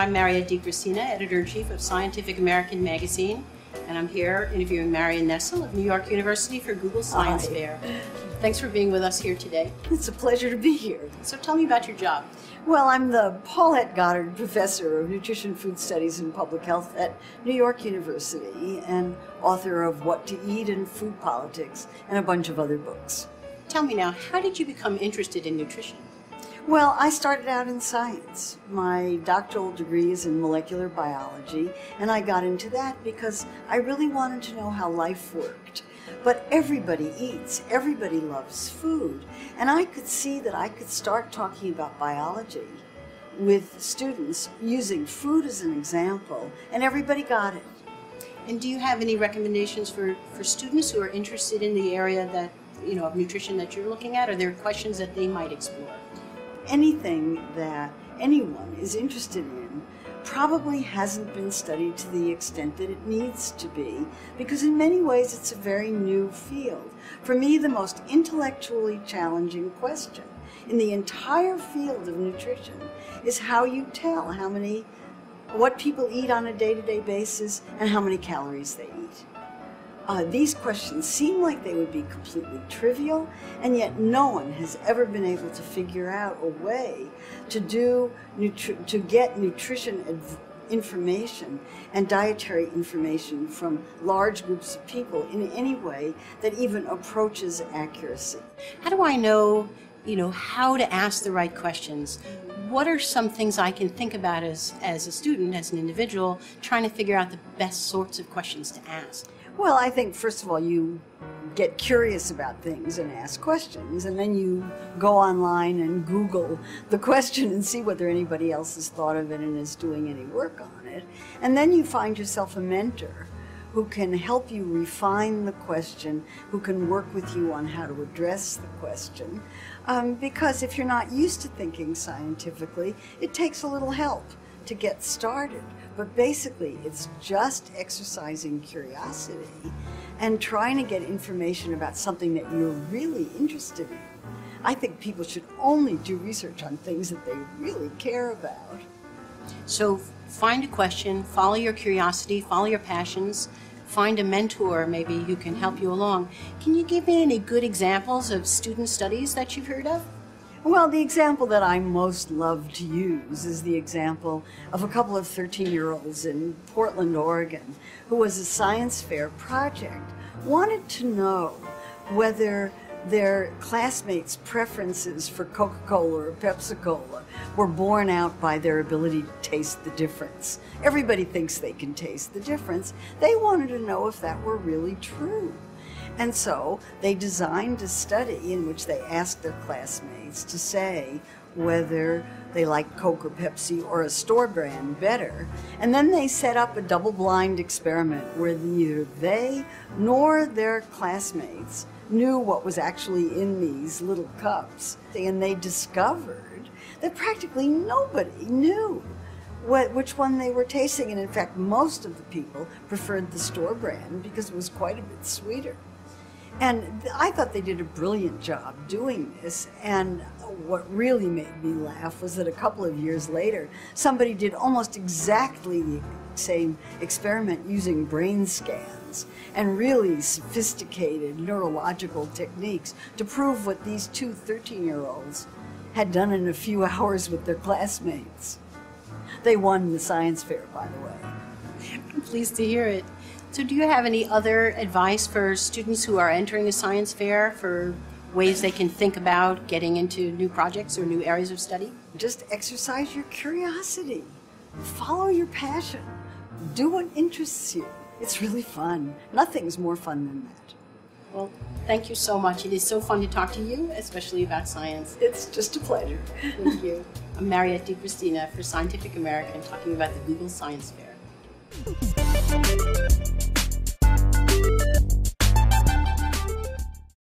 I'm Mariette DiCristina, Editor-in-Chief of Scientific American magazine, and I'm here interviewing Marion Nestle of New York University for Google Science Fair. Thanks for being with us here today. It's a pleasure to be here. So tell me about your job. Well, I'm the Paulette Goddard Professor of Nutrition, Food Studies, and Public Health at New York University and author of What to Eat and Food Politics and a bunch of other books. Tell me now, how did you become interested in nutrition? Well, I started out in science. My doctoral degree is in molecular biology, and I got into that because I really wanted to know how life worked. But everybody eats, everybody loves food, and I could see that I could start talking about biology with students using food as an example, and everybody got it. And do you have any recommendations for students who are interested in the area that, of nutrition that you're looking at? Are there questions that they might explore? Anything that anyone is interested in probably hasn't been studied to the extent that it needs to be, because in many ways it's a very new field. For me, the most intellectually challenging question in the entire field of nutrition is how you tell what people eat on a day-to-day basis and how many calories they eat. These questions seem like they would be completely trivial, and yet no one has ever been able to figure out a way to get nutrition information and dietary information from large groups of people in any way that even approaches accuracy. How do I know, how to ask the right questions? What are some things I can think about as a student, as an individual, trying to figure out the best sorts of questions to ask? Well, I think, first of all, you get curious about things and ask questions, and then you go online and Google the question and see whether anybody else has thought of it and is doing any work on it. And then you find yourself a mentor who can help you refine the question, who can work with you on how to address the question. Because if you're not used to thinking scientifically, it takes a little help to get started. But basically, it's just exercising curiosity and trying to get information about something that you're really interested in. I think people should only do research on things that they really care about. So find a question, follow your curiosity, follow your passions, find a mentor maybe who can help you along. Can you give me any good examples of student studies that you've heard of? Well, the example that I most love to use is the example of a couple of 13-year-olds in Portland, Oregon, who was a science fair project, wanted to know whether their classmates' preferences for Coca-Cola or Pepsi-Cola were borne out by their ability to taste the difference. Everybody thinks they can taste the difference. They wanted to know if that were really true. And so they designed a study in which they asked their classmates to say whether they liked Coke or Pepsi or a store brand better. And then they set up a double-blind experiment where neither they nor their classmates knew what was actually in these little cups. And they discovered that practically nobody knew which one they were tasting. And in fact, most of the people preferred the store brand because it was quite a bit sweeter. And I thought they did a brilliant job doing this, and what really made me laugh was that a couple of years later, somebody did almost exactly the same experiment using brain scans and really sophisticated neurological techniques to prove what these two 13-year-olds had done in a few hours with their classmates. They won the science fair, by the way. I'm pleased to hear it. So do you have any other advice for students who are entering a science fair for ways they can think about getting into new projects or new areas of study? Just exercise your curiosity. Follow your passion. Do what interests you. It's really fun. Nothing's more fun than that. Well, thank you so much. It is so fun to talk to you, especially about science. It's just a pleasure. Thank you. I'm Mariette DiCristina for Scientific American, talking about the Google Science Fair.